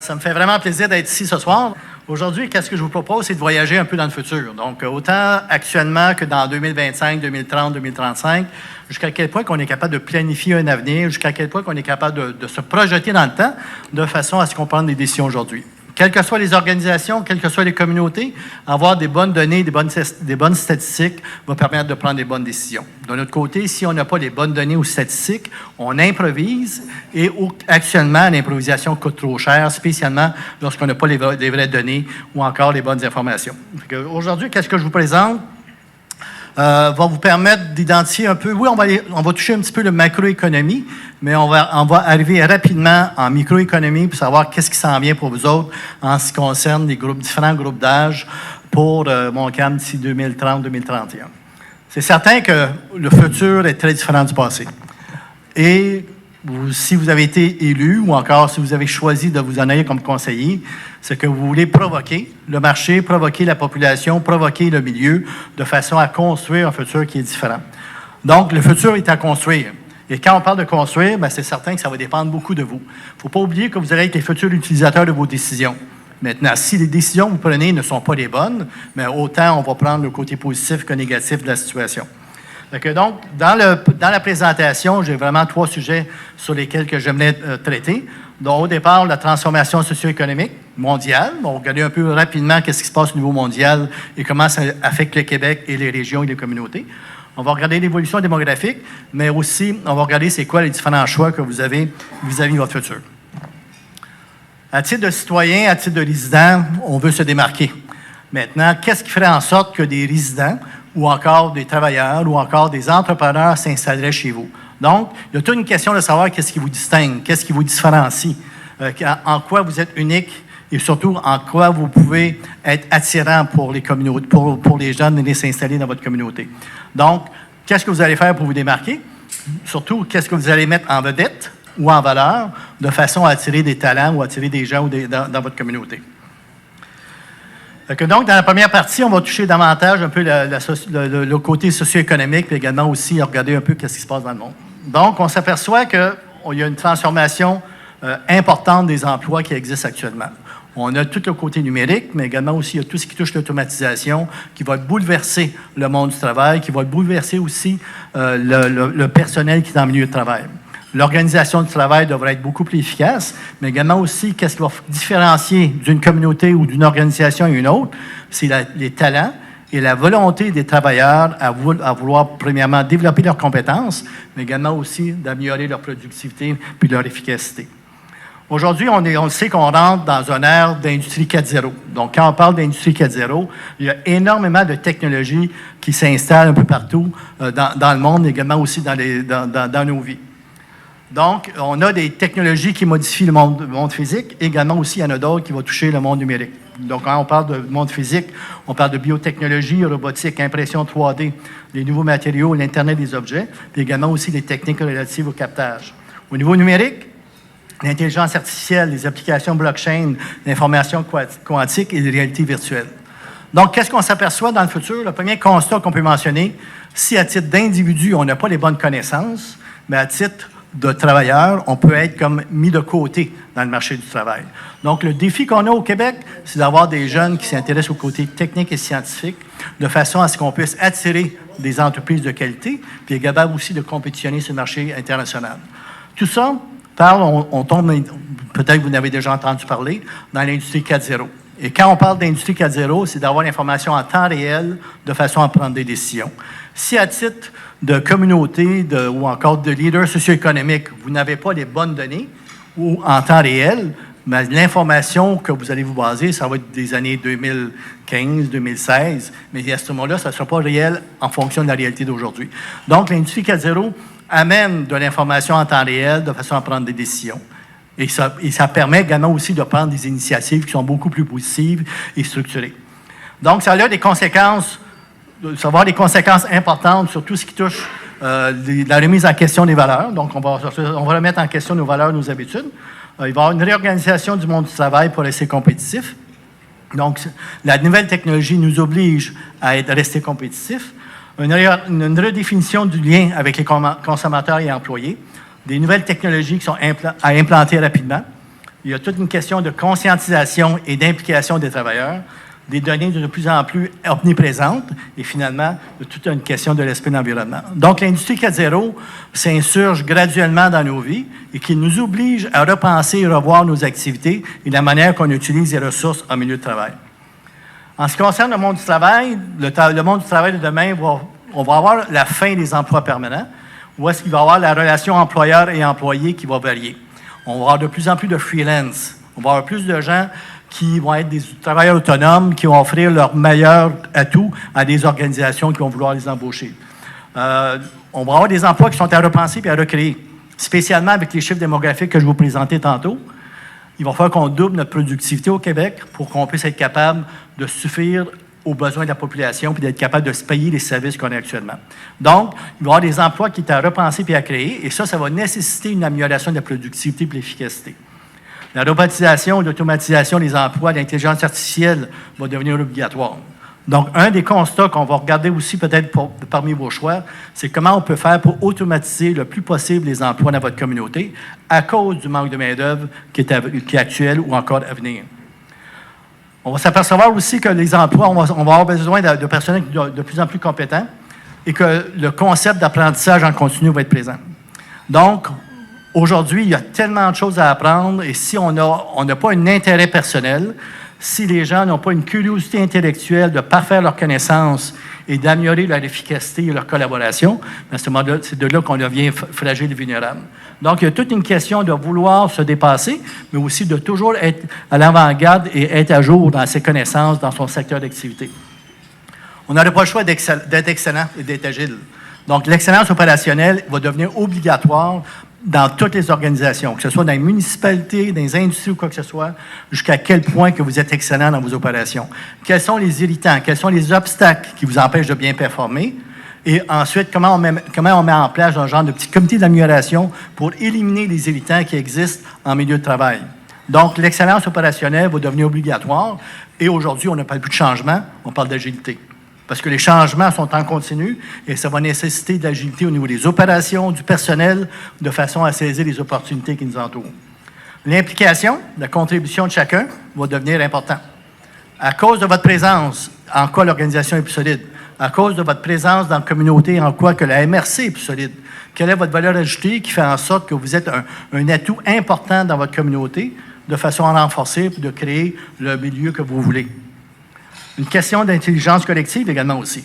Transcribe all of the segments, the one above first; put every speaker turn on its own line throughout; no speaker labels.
Ça me fait vraiment plaisir d'être ici ce soir. Aujourd'hui, qu'est-ce que je vous propose, c'est de voyager un peu dans le futur. Donc, autant actuellement que dans 2025, 2030, 2035, jusqu'à quel point qu'on est capable de planifier un avenir, jusqu'à quel point qu'on est capable de se projeter dans le temps de façon à ce qu'on prenne des décisions aujourd'hui. Quelles que soient les organisations, quelles que soient les communautés, avoir des bonnes données, des bonnes statistiques va permettre de prendre des bonnes décisions. De notre côté, si on n'a pas les bonnes données ou statistiques, on improvise et actuellement, l'improvisation coûte trop cher, spécialement lorsqu'on n'a pas les vraies données ou encore les bonnes informations. Aujourd'hui, qu'est-ce que je vous présente? Va vous permettre d'identifier un peu, oui, on va toucher un petit peu le macroéconomie, mais on va arriver rapidement en microéconomie pour savoir qu'est-ce qui s'en vient pour vous autres en ce qui concerne les différents groupes d'âge pour Montcalm d'ici 2030-2031. C'est certain que le futur est très différent du passé. Et si vous avez été élu ou encore si vous avez choisi de vous en aller comme conseiller, c'est que vous voulez provoquer le marché, provoquer la population, provoquer le milieu de façon à construire un futur qui est différent. Donc, le futur est à construire. Et quand on parle de construire, bien, c'est certain que ça va dépendre beaucoup de vous. Il ne faut pas oublier que vous allez être les futurs utilisateurs de vos décisions. Maintenant, si les décisions que vous prenez ne sont pas les bonnes, bien, autant on va prendre le côté positif que négatif de la situation. Donc, dans la présentation, j'ai vraiment 3 sujets sur lesquels que j'aimerais traiter. Donc, au départ, la transformation socio-économique mondiale. On va regarder un peu rapidement qu'est-ce qui se passe au niveau mondial et comment ça affecte le Québec et les régions et les communautés. On va regarder l'évolution démographique, mais aussi, on va regarder c'est quoi les différents choix que vous avez vis-à-vis de votre futur. À titre de citoyen, à titre de résident, on veut se démarquer. Maintenant, qu'est-ce qui ferait en sorte que des résidents ou encore des travailleurs ou encore des entrepreneurs s'installeraient chez vous? Donc, il y a toute une question de savoir qu'est-ce qui vous distingue, qu'est-ce qui vous différencie, en quoi vous êtes unique et surtout en quoi vous pouvez être attirant pour les communautés, pour les jeunes venir s'installer dans votre communauté. Donc, qu'est-ce que vous allez faire pour vous démarquer? Surtout, qu'est-ce que vous allez mettre en vedette ou en valeur de façon à attirer des talents ou attirer des gens dans votre communauté. Donc, dans la première partie, on va toucher davantage un peu le côté socio-économique, puis également aussi regarder un peu ce qui se passe dans le monde. Donc, on s'aperçoit qu'il y a une transformation importante des emplois qui existent actuellement. On a tout le côté numérique, mais également aussi il y a tout ce qui touche l'automatisation, qui va bouleverser le monde du travail, qui va bouleverser aussi le personnel qui est dans le milieu de travail. L'organisation du travail devrait être beaucoup plus efficace, mais également aussi, qu'est-ce qui va différencier d'une communauté ou d'une organisation à une autre, c'est les talents et la volonté des travailleurs à vouloir, premièrement, développer leurs compétences, mais également aussi d'améliorer leur productivité puis leur efficacité. Aujourd'hui, on sait qu'on rentre dans une ère d'industrie 4.0. Donc, quand on parle d'industrie 4.0, il y a énormément de technologies qui s'installent un peu partout dans le monde, également aussi dans nos vies. Donc, on a des technologies qui modifient le monde physique. Également aussi, il y en a d'autres qui vont toucher le monde numérique. Donc, quand on parle de monde physique, on parle de biotechnologie, robotique, impression 3D, les nouveaux matériaux, l'Internet des objets, puis également aussi les techniques relatives au captage. Au niveau numérique, l'intelligence artificielle, les applications blockchain, l'information quantique et les réalités virtuelles. Donc, qu'est-ce qu'on s'aperçoit dans le futur? Le premier constat qu'on peut mentionner, si à titre d'individu, on n'a pas les bonnes connaissances, mais à titre de travailleurs, on peut être comme mis de côté dans le marché du travail. Donc, le défi qu'on a au Québec, c'est d'avoir des jeunes qui s'intéressent au côté technique et scientifique, de façon à ce qu'on puisse attirer des entreprises de qualité, puis également aussi de compétitionner sur le marché international. Tout ça, on tombe, peut-être que vous en avez déjà entendu parler, dans l'industrie 4.0. Et quand on parle d'industrie 4.0, c'est d'avoir l'information en temps réel de façon à prendre des décisions. Si à titre de communauté ou encore de leader socio-économique, vous n'avez pas les bonnes données ou en temps réel, mais l'information que vous allez vous baser, ça va être des années 2015, 2016, mais à ce moment-là, ça ne sera pas réel en fonction de la réalité d'aujourd'hui. Donc, l'industrie 4.0 amène de l'information en temps réel de façon à prendre des décisions. Et ça permet également aussi de prendre des initiatives qui sont beaucoup plus positives et structurées. Donc, ça a des conséquences, ça va avoir des conséquences importantes sur tout ce qui touche la remise en question des valeurs. Donc, on va remettre en question nos valeurs, nos habitudes. Il va y avoir une réorganisation du monde du travail pour rester compétitif. Donc, la nouvelle technologie nous oblige à rester compétitifs. Une redéfinition du lien avec les consommateurs et employés. Des nouvelles technologies qui sont à implanter rapidement. Il y a toute une question de conscientisation et d'implication des travailleurs, des données de plus en plus omniprésentes et finalement, de toute une question de l'esprit d'environnement. Donc, l'Industrie 4.0 s'insurge graduellement dans nos vies et qui nous oblige à repenser et revoir nos activités et la manière qu'on utilise les ressources en milieu de travail. En ce qui concerne le monde du travail, le monde du travail de demain, on va avoir la fin des emplois permanents, où est-ce qu'il va y avoir la relation employeur et employé qui va varier. On va avoir de plus en plus de freelance. On va avoir plus de gens qui vont être des travailleurs autonomes, qui vont offrir leurs meilleurs atouts à des organisations qui vont vouloir les embaucher. On va avoir des emplois qui sont à repenser et à recréer, spécialement avec les chiffres démographiques que je vous présentais tantôt. Il va falloir qu'on double notre productivité au Québec pour qu'on puisse être capable de suffire aux besoins de la population puis d'être capable de se payer les services qu'on a actuellement. Donc, il va y avoir des emplois qui sont à repenser puis à créer, et ça va nécessiter une amélioration de la productivité et de l'efficacité. La robotisation, l'automatisation des emplois, l'intelligence artificielle va devenir obligatoire. Donc, un des constats qu'on va regarder aussi peut-être parmi vos choix, c'est comment on peut faire pour automatiser le plus possible les emplois dans votre communauté à cause du manque de main-d'œuvre qui est actuel ou encore à venir. On va s'apercevoir aussi que les emplois, on va avoir besoin de personnel de plus en plus compétents et que le concept d'apprentissage en continu va être présent. Donc, aujourd'hui, il y a tellement de choses à apprendre et si on n'a pas un intérêt personnel, si les gens n'ont pas une curiosité intellectuelle de parfaire leurs connaissances et d'améliorer leur efficacité et leur collaboration, c'est de là qu'on devient fragile et vulnérable. Donc, il y a toute une question de vouloir se dépasser, mais aussi de toujours être à l'avant-garde et être à jour dans ses connaissances, dans son secteur d'activité. On n'aurait pas le choix d'être excellent et d'être agile. Donc, l'excellence opérationnelle va devenir obligatoire dans toutes les organisations, que ce soit dans les municipalités, dans les industries ou quoi que ce soit, jusqu'à quel point que vous êtes excellent dans vos opérations. Quels sont les irritants, quels sont les obstacles qui vous empêchent de bien performer, et ensuite, comment on met en place un genre de petit comité d'amélioration pour éliminer les irritants qui existent en milieu de travail. Donc, l'excellence opérationnelle va devenir obligatoire, et aujourd'hui, on ne parle plus de changement, on parle d'agilité. Parce que les changements sont en continu et ça va nécessiter de l'agilité au niveau des opérations, du personnel, de façon à saisir les opportunités qui nous entourent. L'implication, la contribution de chacun va devenir important. À cause de votre présence, en quoi l'organisation est plus solide? À cause de votre présence dans la communauté, en quoi que la MRC est plus solide? Quelle est votre valeur ajoutée qui fait en sorte que vous êtes un atout important dans votre communauté de façon à renforcer et de créer le milieu que vous voulez? Une question d'intelligence collective également aussi.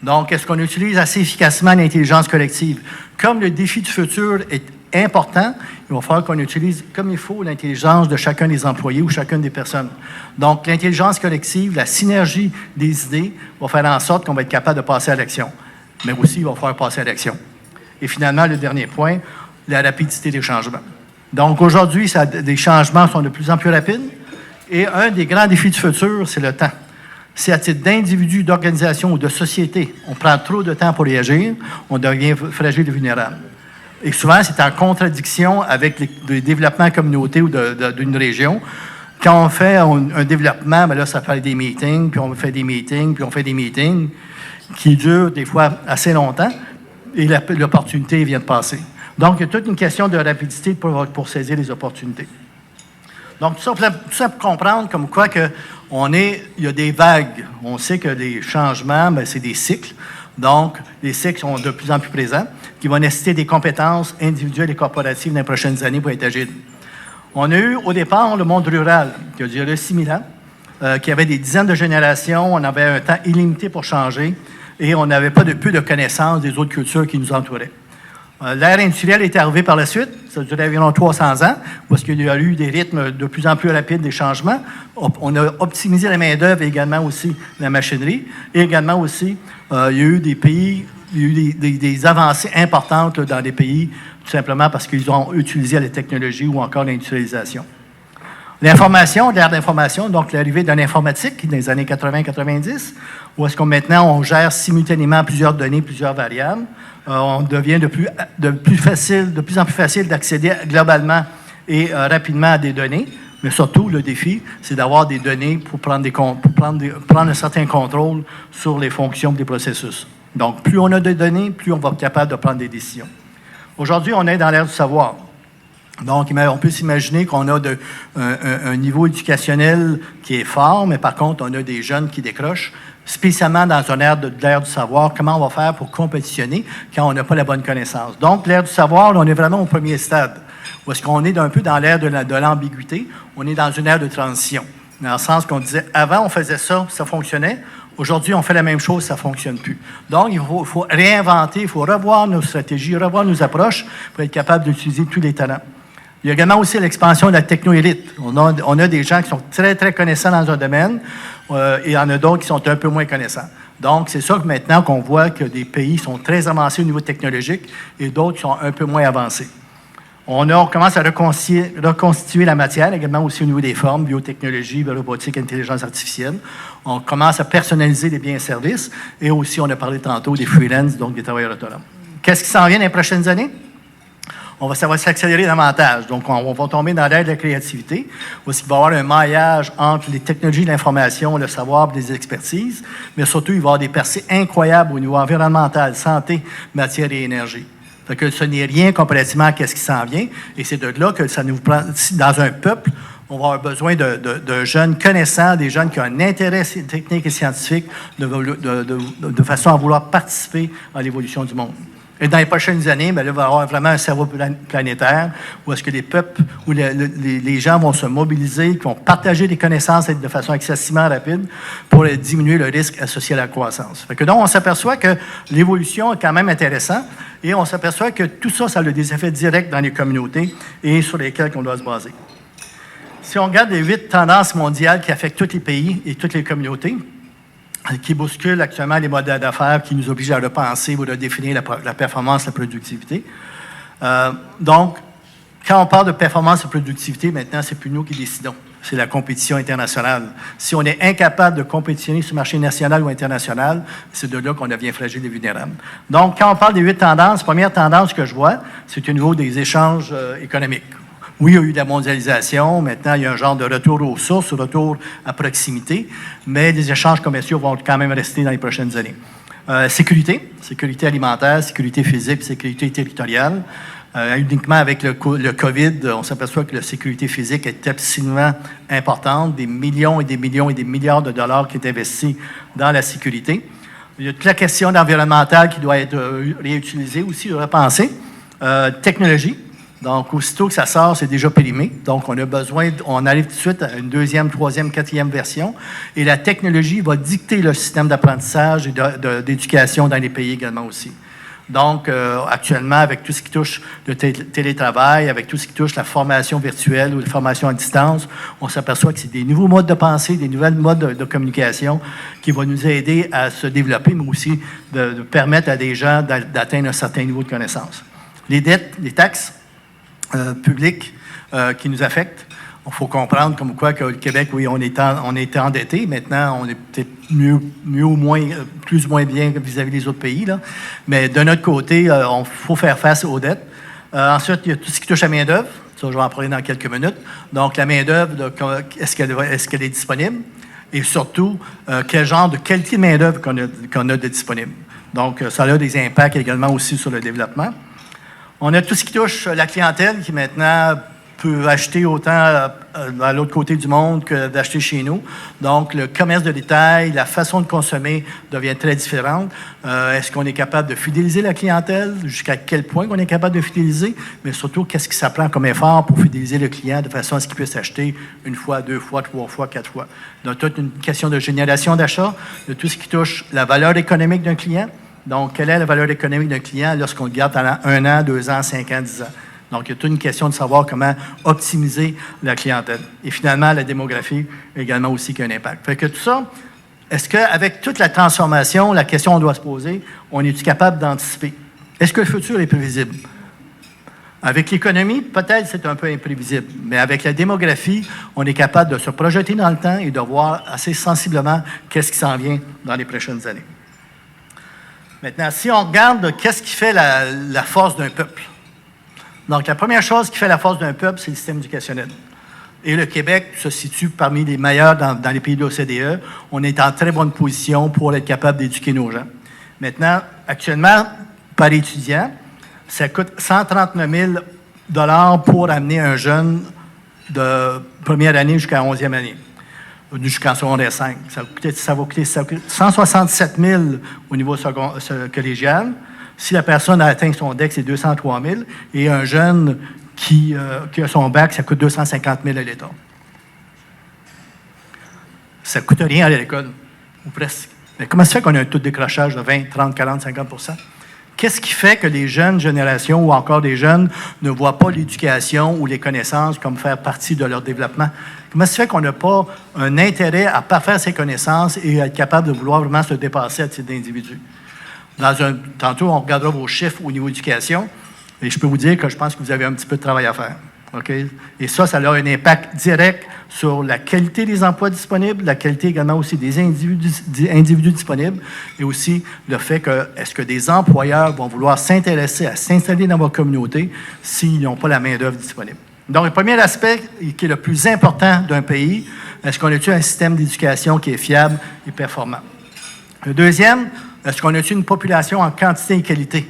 Donc, est-ce qu'on utilise assez efficacement l'intelligence collective? Comme le défi du futur est important, il va falloir qu'on utilise comme il faut l'intelligence de chacun des employés ou chacune des personnes. Donc, l'intelligence collective, la synergie des idées va faire en sorte qu'on va être capable de passer à l'action. Mais aussi, il va falloir passer à l'action. Et finalement, le dernier point, la rapidité des changements. Donc, aujourd'hui, les changements sont de plus en plus rapides. Et un des grands défis du futur, c'est le temps. Si à titre d'individu, d'organisation ou de société, on prend trop de temps pour réagir, on devient fragile et vulnérable. Et souvent, c'est en contradiction avec le développement communautaire ou d'une région. Quand on fait un développement, bien là, ça fait des meetings, puis on fait des meetings, puis on fait des meetings qui durent des fois assez longtemps et l'opportunité vient de passer. Donc, il y a toute une question de rapidité pour saisir les opportunités. Donc, tout ça pour comprendre comme quoi il y a des vagues. On sait que les changements, bien, c'est des cycles. Donc, les cycles sont de plus en plus présents, qui vont nécessiter des compétences individuelles et corporatives dans les prochaines années pour être agiles. On a eu, au départ, le monde rural, qui a duré 6000 ans, qui avait des dizaines de générations. On avait un temps illimité pour changer et on n'avait pas peu de connaissances des autres cultures qui nous entouraient. L'ère industrielle est arrivée par la suite, ça a duré environ 300 ans, parce qu'il y a eu des rythmes de plus en plus rapides des changements. On a optimisé la main-d'œuvre et également aussi la machinerie. Et également aussi, il y a eu des avancées importantes dans des pays, tout simplement parce qu'ils ont utilisé la technologie ou encore l'industrialisation. L'information, l'ère d'information, donc l'arrivée de l'informatique dans les années 80-90, où est-ce qu'on maintenant on gère simultanément plusieurs données, plusieurs variables. On devient de plus en plus facile d'accéder globalement et rapidement à des données. Mais surtout, le défi, c'est d'avoir des données pour prendre un certain contrôle sur les fonctions des processus. Donc, plus on a de données, plus on va être capable de prendre des décisions. Aujourd'hui, on est dans l'ère du savoir. Donc, on peut s'imaginer qu'on a un niveau éducationnel qui est fort, mais par contre, on a des jeunes qui décrochent, spécialement dans une ère du savoir, comment on va faire pour compétitionner quand on n'a pas la bonne connaissance. Donc, l'ère du savoir, là, on est vraiment au premier stade, où est-ce qu'on est un peu dans l'ère de l'ambiguïté, on est dans une ère de transition, dans le sens qu'on disait, avant, on faisait ça, ça fonctionnait. Aujourd'hui, on fait la même chose, ça ne fonctionne plus. Donc, il faut réinventer, il faut revoir nos stratégies, revoir nos approches pour être capable d'utiliser tous les talents. Il y a également aussi l'expansion de la techno-élite. On a des gens qui sont très, très connaissants dans un domaine et il y en a d'autres qui sont un peu moins connaissants. Donc, c'est ça que maintenant qu'on voit que des pays sont très avancés au niveau technologique et d'autres qui sont un peu moins avancés. On commence à reconstituer la matière, également aussi au niveau des formes, biotechnologie, robotique, intelligence artificielle. On commence à personnaliser les biens et services. Et aussi, on a parlé tantôt des freelance, donc des travailleurs autonomes. Qu'est-ce qui s'en vient dans les prochaines années? Ça va s'accélérer davantage. Donc, on va tomber dans l'ère de la créativité, où il va y avoir un maillage entre les technologies de l'information, le savoir et les expertises, mais surtout, il va y avoir des percées incroyables au niveau environnemental, santé, matière et énergie. Fait que ce n'est rien comparativement à ce qui s'en vient, et c'est de là que ça nous prend, dans un peuple, on va avoir besoin de jeunes connaissants, des jeunes qui ont un intérêt technique et scientifique de façon à vouloir participer à l'évolution du monde. Et dans les prochaines années, bien là, il va y avoir vraiment un cerveau planétaire où est-ce que les peuples, où les gens vont se mobiliser, qui vont partager des connaissances de façon excessivement rapide pour diminuer le risque associé à la croissance. Fait que donc, on s'aperçoit que l'évolution est quand même intéressante et on s'aperçoit que tout ça, ça a des effets directs dans les communautés et sur lesquels on doit se baser. Si on regarde les 8 tendances mondiales qui affectent tous les pays et toutes les communautés, qui bousculent actuellement les modèles d'affaires, qui nous obligent à repenser ou à définir la performance, la productivité. Donc, quand on parle de performance et productivité, maintenant, c'est plus nous qui décidons. C'est la compétition internationale. Si on est incapable de compétitionner sur le marché national ou international, c'est de là qu'on devient fragile et vulnérable. Donc, quand on parle des 8 tendances, la première tendance que je vois, c'est au niveau des échanges économiques. Oui, il y a eu de la mondialisation. Maintenant, il y a un genre de retour aux sources, retour à proximité, mais les échanges commerciaux vont quand même rester dans les prochaines années. Sécurité alimentaire, sécurité physique, sécurité territoriale. Uniquement avec le COVID, on s'aperçoit que la sécurité physique est absolument importante. Des millions et des millions et des milliards de dollars qui sont investis dans la sécurité. Il y a toute la question environnementale qui doit être réutilisée aussi, repensée. Technologie. Donc, aussitôt que ça sort, c'est déjà périmé. Donc, on arrive tout de suite à une deuxième, troisième, quatrième version. Et la technologie va dicter le système d'apprentissage et d'éducation dans les pays également aussi. Donc, actuellement, avec tout ce qui touche le télétravail, avec tout ce qui touche la formation virtuelle ou la formation à distance, on s'aperçoit que c'est des nouveaux modes de pensée, des nouvelles modes de communication qui vont nous aider à se développer, mais aussi de permettre à des gens d'atteindre un certain niveau de connaissance. Les dettes, les taxes, publics qui nous affectent. Il faut comprendre comme quoi que le Québec, oui, on était endetté. Maintenant, on est peut-être mieux ou moins, plus ou moins bien vis-à-vis des autres pays. Là. Mais de notre côté, il faut faire face aux dettes. Ensuite, il y a tout ce qui touche à la main-d'œuvre. Ça, je vais en parler dans quelques minutes. Donc, la main-d'œuvre, est-ce qu'elle est disponible? Et surtout, quel genre de qualité de main-d'œuvre qu'on a de disponible. Donc, ça a des impacts également aussi sur le développement. On a tout ce qui touche la clientèle qui maintenant peut acheter autant à l'autre côté du monde que d'acheter chez nous. Donc, le commerce de détail, la façon de consommer devient très différente. Est-ce qu'on est capable de fidéliser la clientèle? Jusqu'à quel point on est capable de fidéliser? Mais surtout, qu'est-ce qui s'apprend comme effort pour fidéliser le client de façon à ce qu'il puisse acheter une fois, 2 fois, 3 fois, 4 fois? Donc, toute une question de génération d'achat, de tout ce qui touche la valeur économique d'un client. Donc, quelle est la valeur économique d'un client lorsqu'on le garde pendant 1 an, 2 ans, 5 ans, 10 ans? Donc, il y a toute une question de savoir comment optimiser la clientèle. Et finalement, la démographie également aussi qui a un impact. Fait que tout ça, est-ce qu'avec toute la transformation, la question qu'on doit se poser, on est-tu capable d'anticiper? Est-ce que le futur est prévisible? Avec l'économie, peut-être c'est un peu imprévisible, mais avec la démographie, on est capable de se projeter dans le temps et de voir assez sensiblement qu'est-ce qui s'en vient dans les prochaines années. Maintenant, si on regarde qu'est-ce qui fait la force d'un peuple. Donc, la première chose qui fait la force d'un peuple, c'est le système éducationnel. Et le Québec se situe parmi les meilleurs dans les pays de l'OCDE. On est en très bonne position pour être capable d'éduquer nos gens. Maintenant, actuellement, par étudiant, ça coûte 139 000 pour amener un jeune de première année jusqu'à 11e année, jusqu'en secondaire 5. Ça va coûter 167 000 au niveau collégial. Si la personne a atteint son DEC, c'est 203 000. Et un jeune qui a son bac, ça coûte 250 000 à l'État. Ça ne coûte rien à l'école, ou presque. Mais comment ça fait qu'on a un taux de décrochage de 20, 30, 40, 50 %? Qu'est-ce qui fait que les jeunes générations ou encore des jeunes ne voient pas l'éducation ou les connaissances comme faire partie de leur développement? Comment ça fait qu'on n'a pas un intérêt à parfaire ses connaissances et à être capable de vouloir vraiment se dépasser à titre d'individu? Tantôt, on regardera vos chiffres au niveau éducation et je peux vous dire que je pense que vous avez un petit peu de travail à faire. Okay? Et ça a un impact direct sur la qualité des emplois disponibles, la qualité également aussi des individus disponibles et aussi le fait que est-ce que des employeurs vont vouloir s'intéresser à s'installer dans votre communauté s'ils n'ont pas la main-d'œuvre disponible. Donc, le premier aspect qui est le plus important d'un pays, est-ce qu'on a un système d'éducation qui est fiable et performant? Le deuxième, est-ce qu'on a une population en quantité et qualité?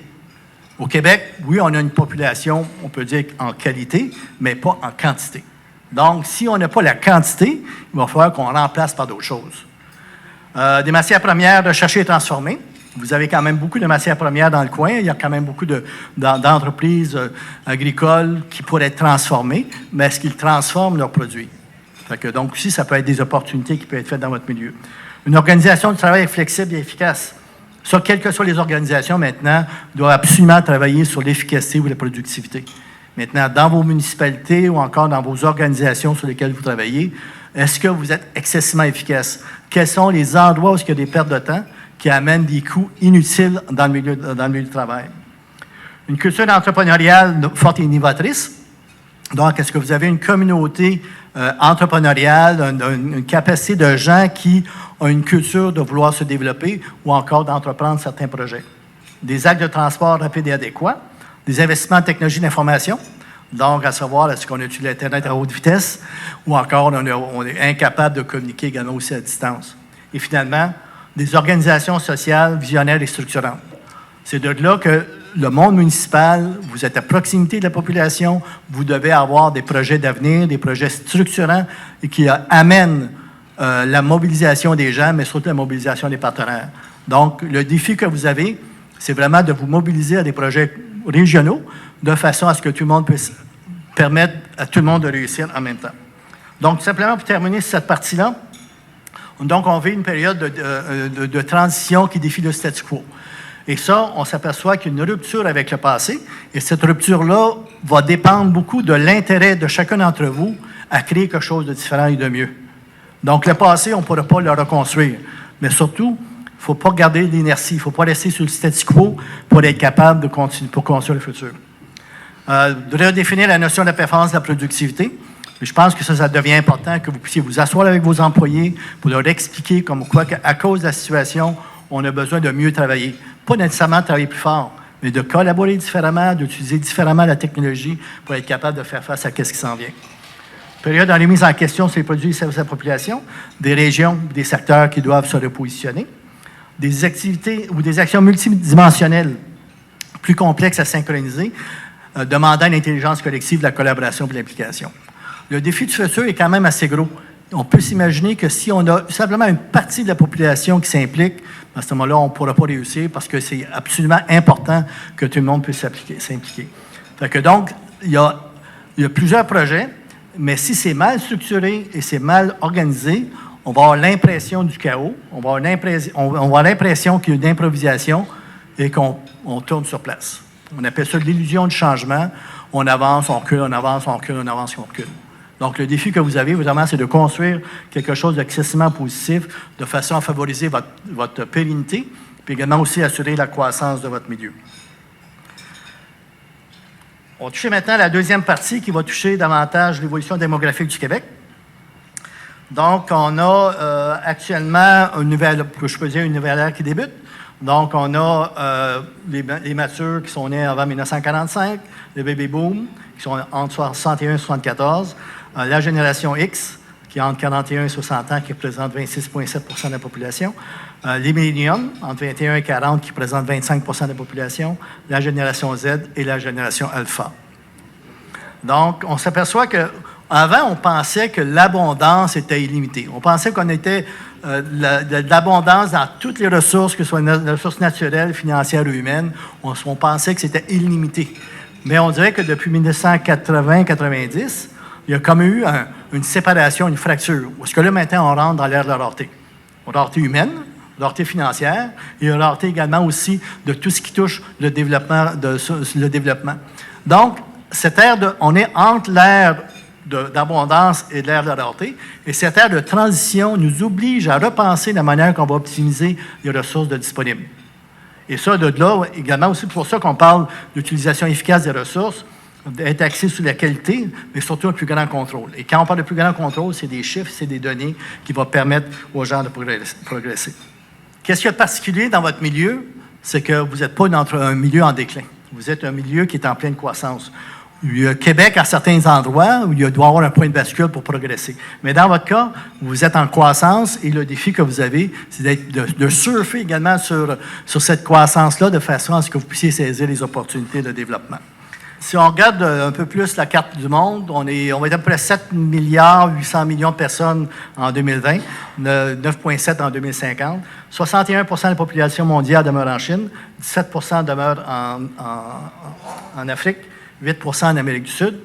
Au Québec, oui, on a une population, on peut dire en qualité, mais pas en quantité. Donc, si on n'a pas la quantité, il va falloir qu'on remplace par d'autres choses. Des matières premières de chercher et transformer. Vous avez quand même beaucoup de matières premières dans le coin. Il y a quand même beaucoup d'entreprises agricoles qui pourraient être transformées, mais est-ce qu'ils transforment leurs produits? Donc, aussi, ça peut être des opportunités qui peuvent être faites dans votre milieu. Une organisation de travail flexible et efficace. Ça, quelles que soient les organisations maintenant, doivent absolument travailler sur l'efficacité ou la productivité. Maintenant, dans vos municipalités ou encore dans vos organisations sur lesquelles vous travaillez, est-ce que vous êtes excessivement efficace? Quels sont les endroits où il y a des pertes de temps qui amènent des coûts inutiles dans le milieu du travail? Une culture entrepreneuriale forte et innovatrice. Donc, est-ce que vous avez une communauté entrepreneuriale, une capacité de gens qui ont une culture de vouloir se développer ou encore d'entreprendre certains projets? Des actes de transport rapides et adéquats, des investissements en technologie d'information, donc à savoir est-ce qu'on utilise l'Internet à haute vitesse ou encore on est incapable de communiquer également aussi à distance. Et finalement, des organisations sociales visionnaires et structurantes. C'est de là que le monde municipal, vous êtes à proximité de la population, vous devez avoir des projets d'avenir, des projets structurants et qui amènent la mobilisation des gens, mais surtout la mobilisation des partenaires. Donc, le défi que vous avez, c'est vraiment de vous mobiliser à des projets régionaux de façon à ce que tout le monde puisse permettre à tout le monde de réussir en même temps. Donc, simplement pour terminer cette partie-là, donc on vit une période de transition qui défie le statu quo. Et ça, on s'aperçoit qu'il y a une rupture avec le passé. Et cette rupture-là va dépendre beaucoup de l'intérêt de chacun d'entre vous à créer quelque chose de différent et de mieux. Donc, le passé, on ne pourra pas le reconstruire. Mais surtout, il ne faut pas garder l'inertie. Il ne faut pas rester sur le statu quo pour être capable de continuer, pour construire le futur. De redéfinir la notion de la performance de la productivité. Mais je pense que ça devient important que vous puissiez vous asseoir avec vos employés pour leur expliquer comme quoi, qu'à cause de la situation, on a besoin de mieux travailler. Pas nécessairement de travailler plus fort, mais de collaborer différemment, d'utiliser différemment la technologie pour être capable de faire face à ce qui s'en vient. Période dans les mises en question sur les produits et services à la population, des régions, des secteurs qui doivent se repositionner, des activités ou des actions multidimensionnelles plus complexes à synchroniser, demandant l'intelligence collective, la collaboration et l'implication. Le défi du futur est quand même assez gros. On peut s'imaginer que si on a simplement une partie de la population qui s'implique, à ce moment-là, on ne pourra pas réussir parce que c'est absolument important que tout le monde puisse s'impliquer. Donc, il y a plusieurs projets, mais si c'est mal structuré et c'est mal organisé, on va avoir l'impression du chaos, on va avoir l'impression qu'il y a une improvisation et qu'on tourne sur place. On appelle ça l'illusion du changement. On avance, on recule, on avance, on recule, on avance, on recule. Donc, le défi que vous avez, vraiment, c'est de construire quelque chose d'excessivement positif de façon à favoriser votre pérennité, puis également aussi assurer la croissance de votre milieu. On va toucher maintenant à la deuxième partie qui va toucher davantage l'évolution démographique du Québec. Donc, on a actuellement une nouvelle ère qui débute. Donc, on a les matures qui sont nés avant 1945, les baby boom qui sont entre 61 et 74, la génération X qui est entre 41 et 60 ans qui représente 26,7 % de la population, les milléniums entre 21 et 40 qui représentent 25 % de la population, la génération Z et la génération Alpha. Donc, on s'aperçoit qu'avant, on pensait que l'abondance était illimitée. On pensait qu'on était de l'abondance dans toutes les ressources, que ce soit les ressources naturelles, financières ou humaines. On pensait que c'était illimité. Mais on dirait que depuis 1980-90, il y a comme eu une séparation, une fracture. Parce que là, maintenant, on rentre dans l'ère de la rareté. La rareté humaine, la rareté financière, et la rareté également aussi de tout ce qui touche le développement. Donc, cette ère on est entre l'ère d'abondance et l'ère de la rareté, et cette ère de transition nous oblige à repenser la manière qu'on va optimiser les ressources disponibles. Et ça, de là, également aussi pour ça qu'on parle d'utilisation efficace des ressources, d'être axé sur la qualité, mais surtout un plus grand contrôle. Et quand on parle de plus grand contrôle, c'est des chiffres, c'est des données qui vont permettre aux gens de progresser. Qu'est-ce qu'il y a de particulier dans votre milieu? C'est que vous n'êtes pas dans un milieu en déclin. Vous êtes un milieu qui est en pleine croissance. Il y a Québec, à certains endroits, où il doit y avoir un point de bascule pour progresser. Mais dans votre cas, vous êtes en croissance et le défi que vous avez, c'est de surfer également sur cette croissance-là de façon à ce que vous puissiez saisir les opportunités de développement. Si on regarde un peu plus la carte du monde, on va être à peu près 7 milliards 800 millions de personnes en 2020, 9,7 en 2050. 61 de la population mondiale demeure en Chine, 17 demeure en Afrique, 8 en Amérique du Sud,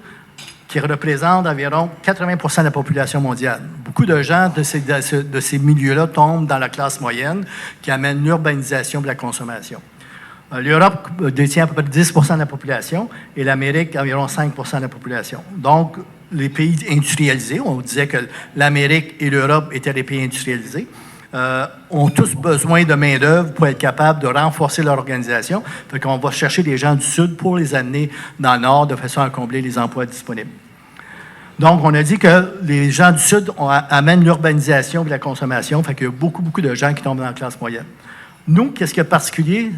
qui représente environ 80 de la population mondiale. Beaucoup de gens de ces milieux-là tombent dans la classe moyenne, qui amène l'urbanisation de la consommation. L'Europe détient à peu près 10 de la population et l'Amérique environ 5 de la population. Donc, les pays industrialisés, on disait que l'Amérique et l'Europe étaient les pays industrialisés, ont tous besoin de main-d'œuvre pour être capables de renforcer leur organisation. Fait qu'on va chercher des gens du Sud pour les amener dans le Nord de façon à combler les emplois disponibles. Donc, on a dit que les gens du Sud amènent l'urbanisation et la consommation. Fait qu'il y a beaucoup de gens qui tombent dans la classe moyenne. Nous, qu'est-ce qu'il y a de particulier?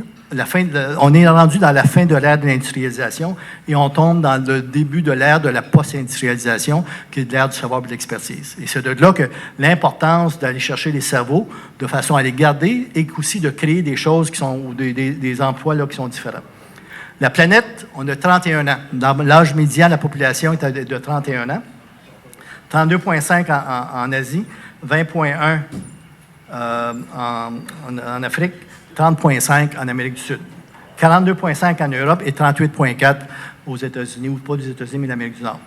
On est rendu dans la fin de l'ère de l'industrialisation et on tombe dans le début de l'ère de la post-industrialisation, qui est l'ère du savoir et de l'expertise. Et c'est de là que l'importance d'aller chercher les cerveaux de façon à les garder et aussi de créer des choses qui sont, des emplois là, qui sont différents. La planète, on a 31 ans. Dans l'âge médian, la population est de 31 ans. 32,5 en Asie, 20,1 en Afrique, 30,5 en Amérique du Sud, 42,5 en Europe et 38,4 aux États-Unis, ou pas les États-Unis, mais l'Amérique du Nord.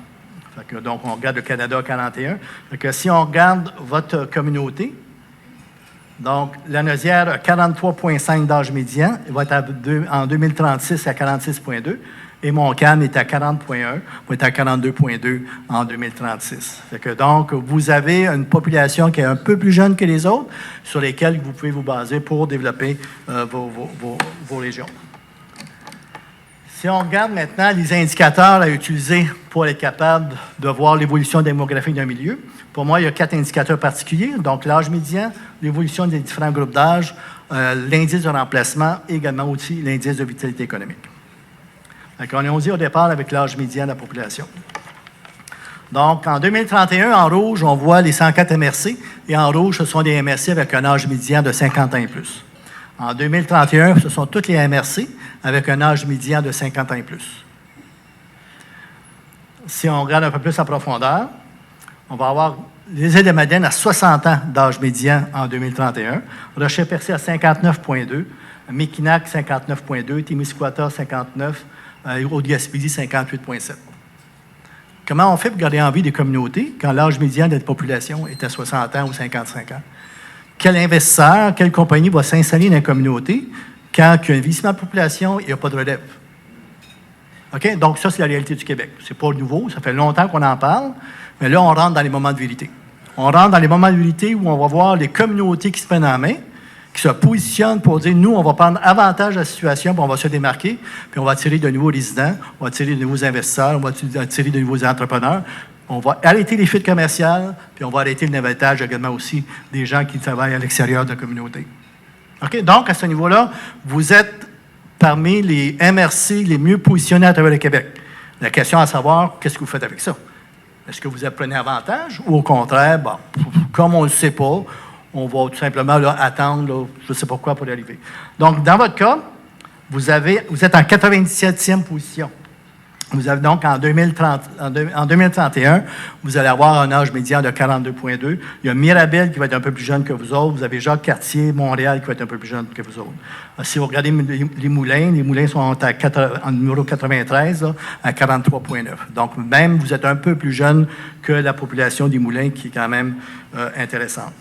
Donc, on regarde le Canada à 41. Si on regarde votre communauté, donc, la Nausière a 43,5 d'âge médian, il va être en 2036 à 46,2. Et Montcalm est à 40,1, va être à 42,2 en 2036. Donc, vous avez une population qui est un peu plus jeune que les autres, sur lesquelles vous pouvez vous baser pour développer vos régions. Si on regarde maintenant les indicateurs à utiliser pour être capable de voir l'évolution démographique d'un milieu, pour moi, il y a 4 indicateurs particuliers. Donc, l'âge médian, l'évolution des différents groupes d'âge, l'indice de remplacement et également aussi l'indice de vitalité économique. On est dit au départ avec l'âge médian de la population. Donc, en 2031, en rouge, on voit les 104 MRC, et en rouge, ce sont des MRC avec un âge médian de 50 ans et plus. En 2031, ce sont toutes les MRC avec un âge médian de 50 ans et plus. Si on regarde un peu plus en profondeur, on va avoir les îles de Madeleine à 60 ans d'âge médian en 2031, Rocher-Percé à 59,2, Mekinac 59,2, Témiscouata 59, Haute-Gaspésie 58,7. Comment on fait pour garder en vie des communautés quand l'âge médian de la population est à 60 ans ou 55 ans? Quel investisseur, quelle compagnie va s'installer dans la communauté quand il y a un vieillissement de population et il n'y a pas de relève? OK? Donc, ça, c'est la réalité du Québec. C'est pas nouveau, ça fait longtemps qu'on en parle, mais là, on rentre dans les moments de vérité. On rentre dans les moments de vérité où on va voir les communautés qui se prennent en main, qui se positionnent pour dire, nous, on va prendre avantage de la situation, puis on va se démarquer, puis on va attirer de nouveaux résidents, on va attirer de nouveaux investisseurs, on va attirer de nouveaux entrepreneurs. On va arrêter les fuites commerciales, puis on va arrêter le navettage également aussi des gens qui travaillent à l'extérieur de la communauté. OK? Donc, à ce niveau-là, vous êtes parmi les MRC les mieux positionnés à travers le Québec. La question à savoir, qu'est-ce que vous faites avec ça? Est-ce que vous apprenez avantage ou au contraire, bon, comme on ne le sait pas, on va tout simplement là, attendre, là, je ne sais pas quoi pour y arriver. Donc, dans votre cas, vous êtes en 97e position. Vous avez donc en 2031, vous allez avoir un âge médian de 42,2. Il y a Mirabel qui va être un peu plus jeune que vous autres. Vous avez Jacques-Cartier, Montréal qui va être un peu plus jeune que vous autres. Si vous regardez les moulins sont en numéro 93 là, à 43,9. Donc, même vous êtes un peu plus jeune que la population des moulins qui est quand même intéressante.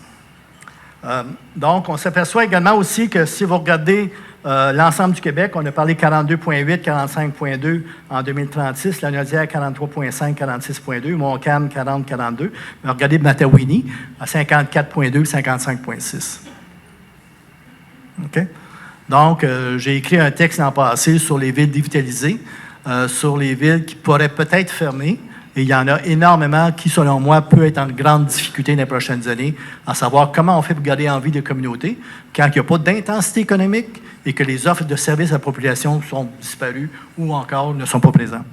Donc, on s'aperçoit également aussi que si vous regardez l'ensemble du Québec, on a parlé 42,8, 45,2 en 2036, la Naudière 43,5, 46,2, Montcalm 40, 42. Mais regardez Matawini à 54,2, 55,6. OK? Donc, j'ai écrit un texte l'an passé sur les villes dévitalisées, sur les villes qui pourraient peut-être fermer. Et il y en a énormément qui, selon moi, peuvent être en grande difficulté dans les prochaines années, à savoir comment on fait pour garder en vie des communautés quand il n'y a pas d'intensité économique et que les offres de services à la population sont disparues ou encore ne sont pas présentes.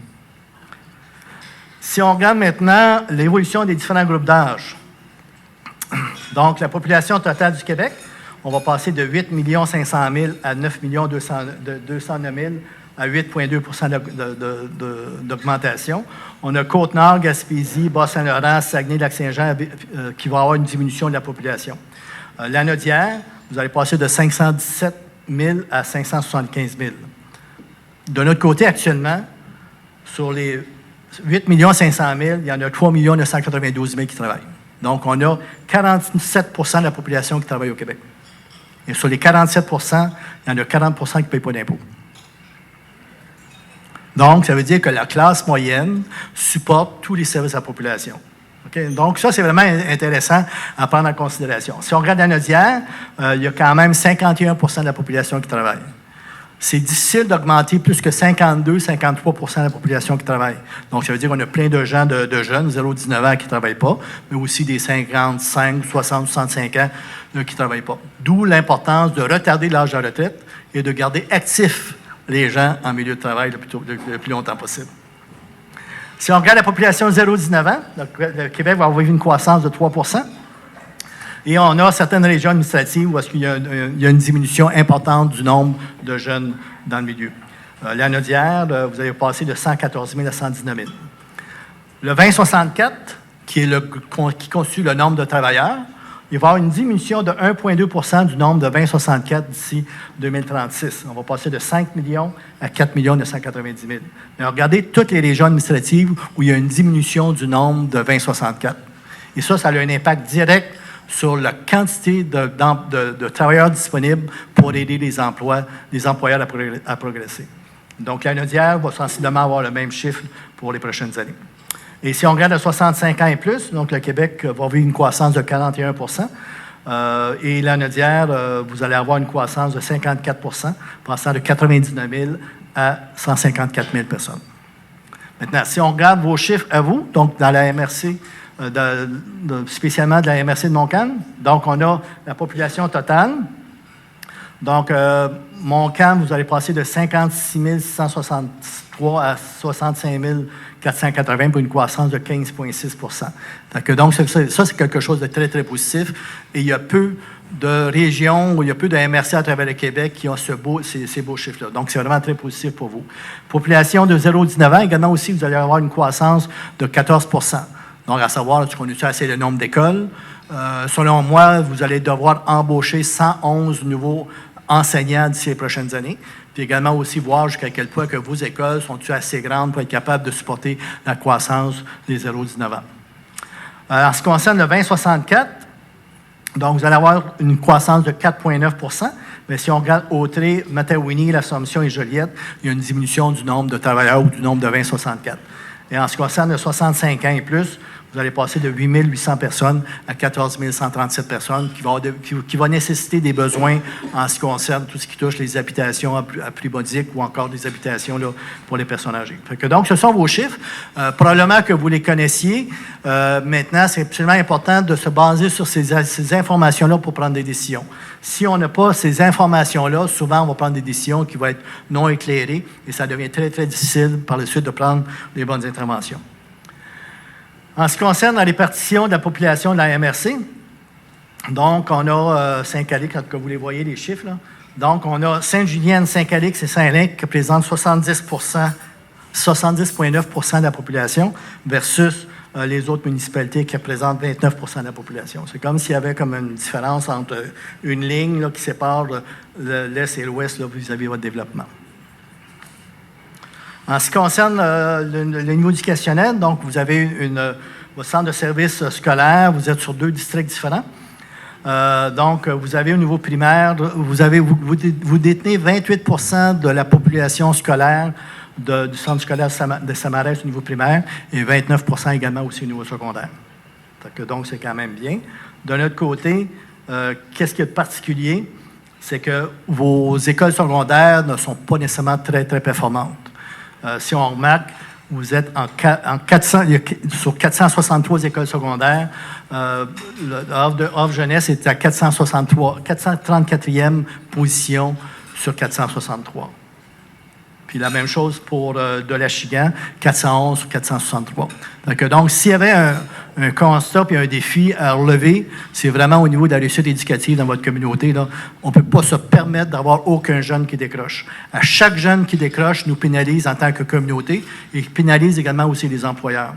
Si on regarde maintenant l'évolution des différents groupes d'âge, donc la population totale du Québec, on va passer de 8 500 000 à 9 209 000 à 8,2 d'augmentation. On a Côte-Nord, Gaspésie, Bas-Saint-Laurent, Saguenay-Lac-Saint-Jean qui va avoir une diminution de la population. La Naudière, vous allez passer de 517 000 à 575 000. De notre côté, actuellement, sur les 8 500 000, il y en a 3 992 000 qui travaillent. Donc, on a 47 de la population qui travaille au Québec. Et sur les 47 il y en a 40 qui ne payent pas d'impôts. Donc, ça veut dire que la classe moyenne supporte tous les services à la population. Okay? Donc, ça, c'est vraiment intéressant à prendre en considération. Si on regarde la Naudière, il y a quand même 51 de la population qui travaille. C'est difficile d'augmenter plus que 52-53 de la population qui travaille. Donc, ça veut dire qu'on a plein de gens, de jeunes, 0-19 ans, qui ne travaillent pas, mais aussi des 55, 60, 65 ans qui ne travaillent pas. D'où l'importance de retarder l'âge de la retraite et de garder actifs les gens en milieu de travail le plus longtemps possible. Si on regarde la population 0-19 ans, le Québec va avoir une croissance de 3 et on a certaines régions administratives où il y a une diminution importante du nombre de jeunes dans le milieu. La Naudière, vous allez passer de 114 000 à 119 000. Le 2064, qui constitue le nombre de travailleurs, il va y avoir une diminution de 1,2 du nombre de 2064 d'ici 2036. On va passer de 5 millions à 4 990 000. Mais regardez toutes les régions administratives où il y a une diminution du nombre de 2064. Et ça a un impact direct sur la quantité de travailleurs disponibles pour aider les employeurs à progresser. Donc, la Naudière va sensiblement avoir le même chiffre pour les prochaines années. Et si on regarde à 65 ans et plus, donc le Québec va vivre une croissance de 41 et la Naudière, vous allez avoir une croissance de 54 passant de 99 000 à 154 000 personnes. Maintenant, si on regarde vos chiffres à vous, donc dans la MRC, spécialement de la MRC de Montcalm, donc on a la population totale. Donc, Montcalm, vous allez passer de 56 663 à 65 480 pour une croissance de 15,6 Donc, ça, c'est quelque chose de très, très positif. Et il y a peu de régions, il y a peu de MRC à travers le Québec qui ont ces beaux chiffres-là. Donc, c'est vraiment très positif pour vous. Population de 0-19 ans, également aussi, vous allez avoir une croissance de 14 Donc, à savoir, est-ce qu'on utilise assez le nombre d'écoles? Selon moi, vous allez devoir embaucher 111 nouveaux enseignants d'ici les prochaines années. Puis également aussi voir jusqu'à quel point que vos écoles sont-elles assez grandes pour être capables de supporter la croissance des 0-19 ans. En ce qui concerne le 2064, donc vous allez avoir une croissance de 4,9 mais si on regarde Autrey, Matawini, l'Assomption et Joliette, il y a une diminution du nombre de travailleurs ou du nombre de 2064. Et en ce qui concerne le 65 ans et plus, vous allez passer de 8 800 personnes à 14 137 personnes qui va nécessiter des besoins en ce qui concerne tout ce qui touche les habitations à prix modique ou encore des habitations là, pour les personnes âgées. Donc, ce sont vos chiffres. Probablement que vous les connaissiez. Maintenant, c'est absolument important de se baser sur ces informations-là pour prendre des décisions. Si on n'a pas ces informations-là, souvent, on va prendre des décisions qui vont être non éclairées et ça devient très, très difficile par la suite de prendre les bonnes interventions. En ce qui concerne la répartition de la population de la MRC, donc on a Saint-Calix, comme vous les voyez, les chiffres, là. Donc on a Sainte-Julienne, Saint-Calix et Saint-Lin qui représentent 70 70,9 % de la population versus les autres municipalités qui représentent 29 % de la population. C'est comme s'il y avait comme une différence entre une ligne là, qui sépare l'Est et l'Ouest vis-à-vis de votre développement. En ce qui concerne le niveau éducationnel, donc vous avez votre centre de services scolaire, vous êtes sur 2 districts différents. Donc, vous avez au niveau primaire, vous détenez 28 % de la population scolaire du centre scolaire de Samarès au niveau primaire et 29 % également aussi au niveau secondaire. Donc, c'est quand même bien. D'un autre côté, qu'est-ce qu'il y a de particulier? C'est que vos écoles secondaires ne sont pas nécessairement très, très performantes. Si on remarque, vous êtes sur 463 écoles secondaires. L'offre jeunesse est à 434e position sur 463. Puis la même chose pour de l'Achigan, 411 sur 463. Donc, s'il y avait un constat et un défi à relever, c'est vraiment au niveau de la réussite éducative dans votre communauté. Là, on ne peut pas se permettre d'avoir aucun jeune qui décroche. À chaque jeune qui décroche nous pénalise en tant que communauté et pénalise également aussi les employeurs.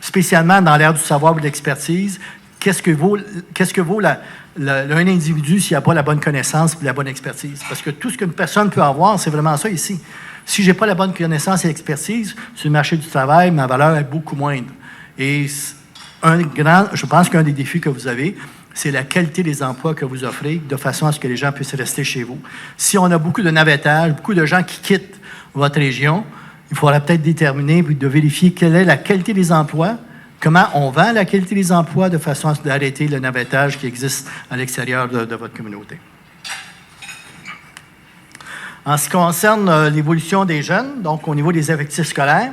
Spécialement dans l'ère du savoir et de l'expertise, qu'est-ce que vaut un individu s'il n'a pas la bonne connaissance et la bonne expertise? Parce que tout ce qu'une personne peut avoir, c'est vraiment ça ici. Si je n'ai pas la bonne connaissance et l'expertise sur le marché du travail, ma valeur est beaucoup moindre. Et je pense qu'un des défis que vous avez, c'est la qualité des emplois que vous offrez de façon à ce que les gens puissent rester chez vous. Si on a beaucoup de navettage, beaucoup de gens qui quittent votre région, il faudra peut-être déterminer et de vérifier quelle est la qualité des emplois, comment on vend la qualité des emplois de façon à arrêter le navettage qui existe à l'extérieur de votre communauté. En ce qui concerne l'évolution des jeunes, donc au niveau des effectifs scolaires,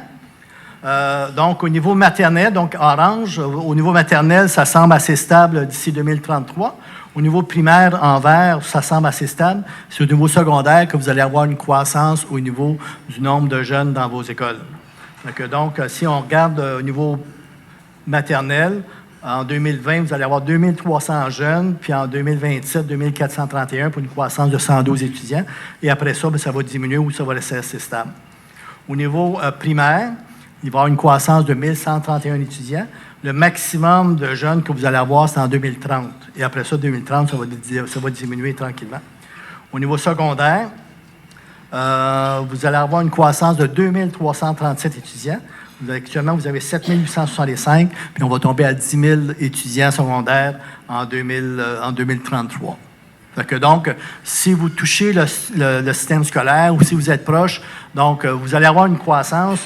donc au niveau maternel, donc orange, au niveau maternel, ça semble assez stable d'ici 2033. Au niveau primaire, en vert, ça semble assez stable. C'est au niveau secondaire que vous allez avoir une croissance au niveau du nombre de jeunes dans vos écoles. Donc, si on regarde au niveau maternel, en 2020, vous allez avoir 2300 jeunes, puis en 2027, 2431 pour une croissance de 112 étudiants. Et après ça, ça va diminuer ou ça va rester assez stable. Au niveau primaire, il va y avoir une croissance de 1131 étudiants. Le maximum de jeunes que vous allez avoir, c'est en 2030. Et après ça, 2030, ça va diminuer tranquillement. Au niveau secondaire, vous allez avoir une croissance de 2337 étudiants. Actuellement, vous avez 7 865, puis on va tomber à 10 000 étudiants secondaires en 2033. Donc, si vous touchez le système scolaire ou si vous êtes proche, donc vous allez avoir une croissance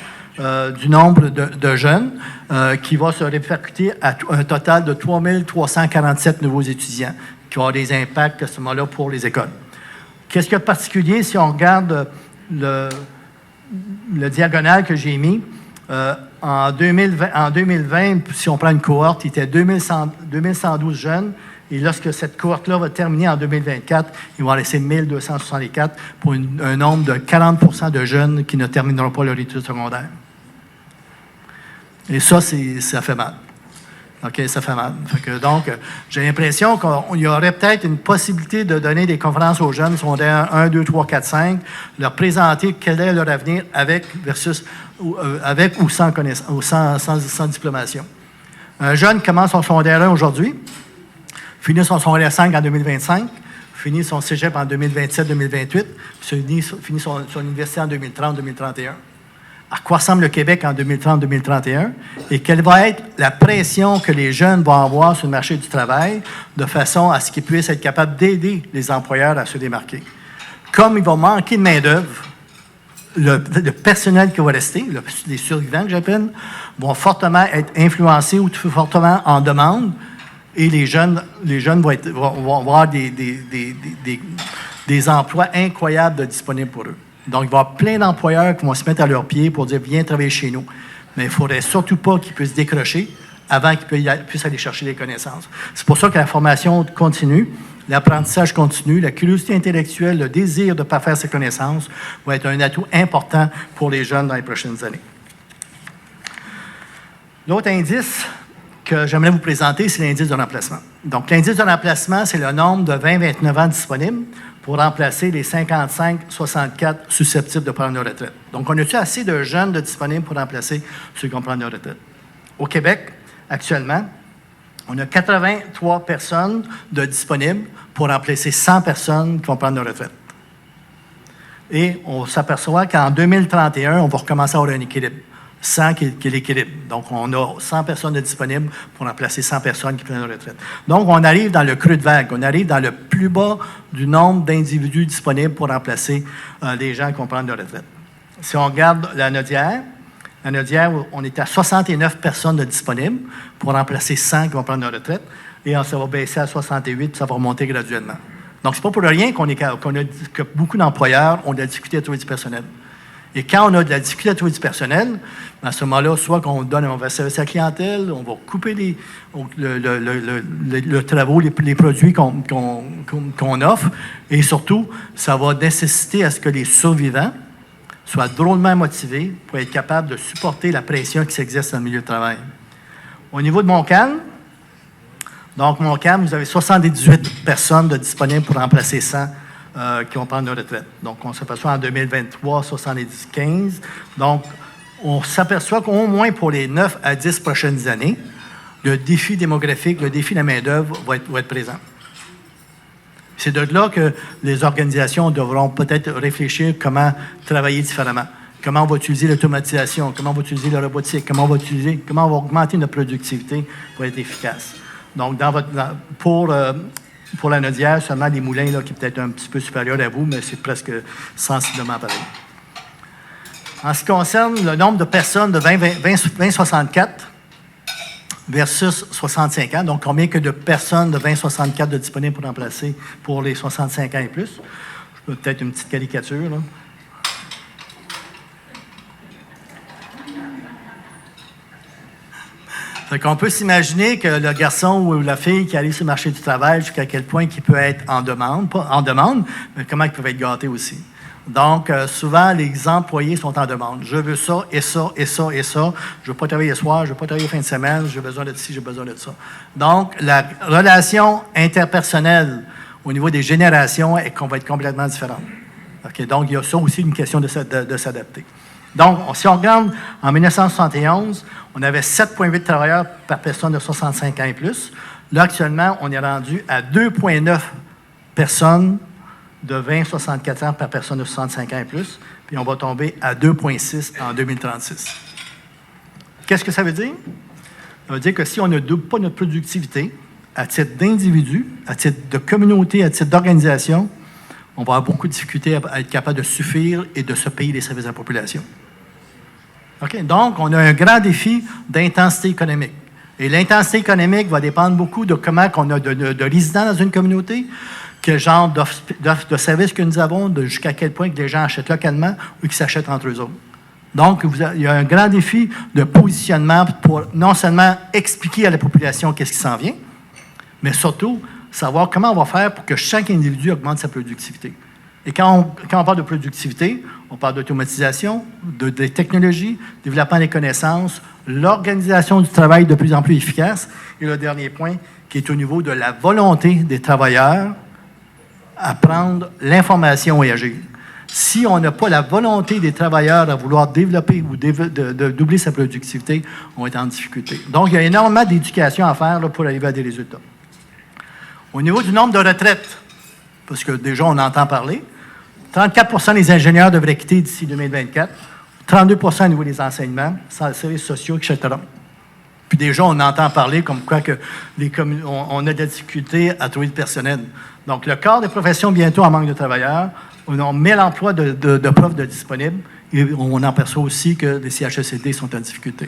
du nombre de jeunes qui va se répercuter à un total de 3 347 nouveaux étudiants qui vont avoir des impacts à ce moment-là pour les écoles. Qu'est-ce qu'il y a de particulier si on regarde le diagonale que j'ai mis? En 2020, si on prend une cohorte, il était 2112 jeunes. Et lorsque cette cohorte-là va terminer en 2024, ils vont laisser 1264 pour un nombre de 40 % de jeunes qui ne termineront pas leur étude secondaire. Et ça, ça fait mal. OK, ça fait mal. Donc, j'ai l'impression qu'il y aurait peut-être une possibilité de donner des conférences aux jeunes secondaires 1, 2, 3, 4, 5, leur présenter quel est leur avenir avec ou sans connaissance, ou sans diplomation. Un jeune commence son secondaire 1 aujourd'hui, finit son secondaire 5 en 2025, finit son cégep en 2027-2028, finit son université en 2030-2031. À quoi ressemble le Québec en 2030-2031 et quelle va être la pression que les jeunes vont avoir sur le marché du travail de façon à ce qu'ils puissent être capables d'aider les employeurs à se démarquer. Comme il va manquer de main-d'œuvre, le personnel qui va rester, les survivants que j'appelle, vont fortement être influencés ou fortement en demande et les jeunes vont avoir des emplois incroyables disponibles pour eux. Donc, il va y avoir plein d'employeurs qui vont se mettre à leurs pieds pour dire « Viens travailler chez nous ». Mais il ne faudrait surtout pas qu'ils puissent décrocher avant qu'ils puissent aller chercher les connaissances. C'est pour ça que la formation continue, l'apprentissage continue, la curiosité intellectuelle, le désir de parfaire ses connaissances va être un atout important pour les jeunes dans les prochaines années. L'autre indice que j'aimerais vous présenter, c'est l'indice de remplacement. Donc, l'indice de remplacement, c'est le nombre de 20-29 ans disponibles pour remplacer les 55-64 susceptibles de prendre leur retraite. Donc, on a-tu assez de jeunes de disponibles pour remplacer ceux qui vont prendre leur retraite? Au Québec, actuellement, on a 83 personnes de disponibles pour remplacer 100 personnes qui vont prendre leur retraite. Et on s'aperçoit qu'en 2031, on va recommencer à avoir un équilibre. 100 qui est l'équilibre. Donc, on a 100 personnes de disponibles pour remplacer 100 personnes qui prennent leur retraite. Donc, on arrive dans le creux de vague. On arrive dans le plus bas du nombre d'individus disponibles pour remplacer les gens qui vont prendre leur retraite. Si on regarde la Nodière, on est à 69 personnes de disponibles pour remplacer 100 qui vont prendre leur retraite. Et ça va baisser à 68, puis ça va remonter graduellement. Donc, ce n'est pas pour rien que beaucoup d'employeurs ont de la difficulté à trouver du personnel. Et quand on a de la difficulté à trouver du personnel, à ce moment-là, soit qu'on donne un mauvais service à la clientèle, on va couper le travaux, les produits qu'on offre, et surtout, ça va nécessiter à ce que les survivants soient drôlement motivés pour être capables de supporter la pression qui s'exerce dans le milieu de travail. Au niveau de Montcalm, donc Montcalm, vous avez 78 personnes de disponibles pour remplacer 100 qui vont prendre leur retraite. Donc, on s'aperçoit en 2023, 75. Donc, on s'aperçoit qu'au moins pour les 9 à 10 prochaines années, le défi démographique, le défi de la main-d'œuvre va être présent. C'est de là que les organisations devront peut-être réfléchir comment travailler différemment. Comment on va utiliser l'automatisation, comment on va utiliser la robotique, comment on va augmenter notre productivité pour être efficace. Donc, pour la Nodière, seulement les moulins, là, qui est peut-être un petit peu supérieur à vous, mais c'est presque sensiblement pareil. En ce qui concerne le nombre de personnes de 20-64 versus 65 ans, donc combien que de personnes de 20-64 de disponibles pour remplacer pour les 65 ans et plus? Je peux peut-être une petite caricature, là. On peut s'imaginer que le garçon ou la fille qui arrive sur le marché du travail, jusqu'à quel point il peut être en demande, pas en demande, mais comment ils peuvent être gâtés aussi. Donc, souvent, les employés sont en demande. Je veux ça, et ça, et ça, et ça. Je ne veux pas travailler le soir, je ne veux pas travailler fin de semaine, j'ai besoin de ci, j'ai besoin de ça. Donc, la relation interpersonnelle au niveau des générations va être complètement différente. Okay? Donc, il y a ça aussi une question de s'adapter. Donc, si on regarde, en 1971, on avait 7,8 travailleurs par personne de 65 ans et plus. Là, actuellement, on est rendu à 2,9 personnes de 20-64 ans par personne de 65 ans et plus. Puis on va tomber à 2,6 en 2036. Qu'est-ce que ça veut dire? Ça veut dire que si on ne double pas notre productivité à titre d'individu, à titre de communauté, à titre d'organisation, on va avoir beaucoup de difficultés à être capable de suffire et de se payer les services à la population. Okay? Donc, on a un grand défi d'intensité économique. Et l'intensité économique va dépendre beaucoup de comment on a de résidents dans une communauté, quel genre d'offre de services que nous avons, jusqu'à quel point que les gens achètent localement ou qu'ils s'achètent entre eux autres. Donc, il y a un grand défi de positionnement pour non seulement expliquer à la population qu'est-ce qui s'en vient, mais surtout savoir comment on va faire pour que chaque individu augmente sa productivité. Et quand on parle de productivité, on parle d'automatisation, de technologie, développement des connaissances, l'organisation du travail de plus en plus efficace. Et le dernier point, qui est au niveau de la volonté des travailleurs à prendre l'information et agir. Si on n'a pas la volonté des travailleurs à vouloir développer ou de doubler sa productivité, on va être en difficulté. Donc, il y a énormément d'éducation à faire là, pour arriver à des résultats. Au niveau du nombre de retraites, parce que déjà, on entend parler, 34 des ingénieurs devraient quitter d'ici 2024, 32 au niveau des enseignements, services sociaux, etc. Puis déjà, on entend parler comme quoi que on a de la difficulté à trouver du personnel. Donc, le corps des professions, bientôt en manque de travailleurs, on met l'emploi de profs de disponibles et on aperçoit aussi que les CHSLD sont en difficulté.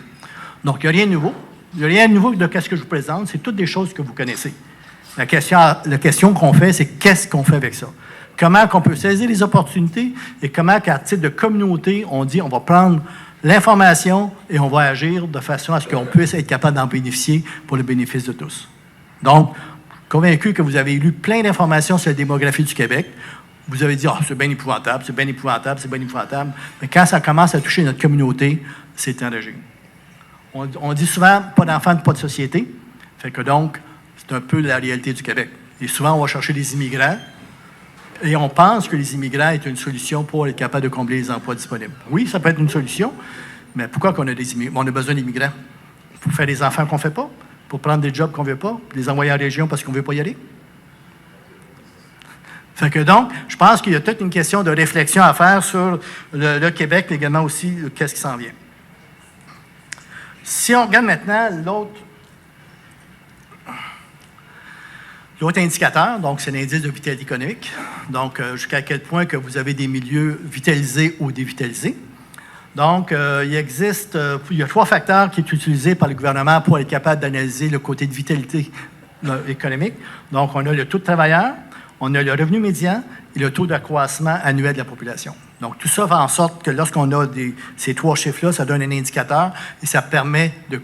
Donc, il n'y a rien de nouveau. Il n'y a rien de nouveau de ce que je vous présente. C'est toutes des choses que vous connaissez. La question qu'on fait, c'est qu'est-ce qu'on fait avec ça? Comment on peut saisir les opportunités et comment, qu'à titre de communauté, on dit on va prendre l'information et on va agir de façon à ce qu'on puisse être capable d'en bénéficier pour le bénéfice de tous. Donc, convaincu que vous avez lu plein d'informations sur la démographie du Québec, vous avez dit « Ah, c'est bien épouvantable, c'est bien épouvantable, c'est bien épouvantable ». Mais quand ça commence à toucher notre communauté, c'est temps d'agir. On dit souvent « pas d'enfants, pas de société ». Fait que donc, c'est un peu la réalité du Québec. Et souvent, on va chercher des immigrants Et on pense que les immigrants est une solution pour être capable de combler les emplois disponibles. Oui, ça peut être une solution, mais pourquoi qu'on a on a besoin d'immigrants? Pour faire des enfants qu'on ne fait pas? Pour prendre des jobs qu'on ne veut pas? Pour les envoyer en région parce qu'on ne veut pas y aller? Fait que donc, je pense qu'il y a toute une question de réflexion à faire sur le Québec, mais également aussi qu'est-ce qui s'en vient. Si on regarde maintenant l'autre indicateur, donc c'est l'indice de vitalité économique, donc jusqu'à quel point que vous avez des milieux vitalisés ou dévitalisés. Donc, il y a 3 facteurs qui sont utilisés par le gouvernement pour être capable d'analyser le côté de vitalité économique. Donc, on a le taux de travailleurs, on a le revenu médian et le taux d'accroissement annuel de la population. Donc, tout ça fait en sorte que lorsqu'on a ces 3 chiffres-là, ça donne un indicateur et ça permet de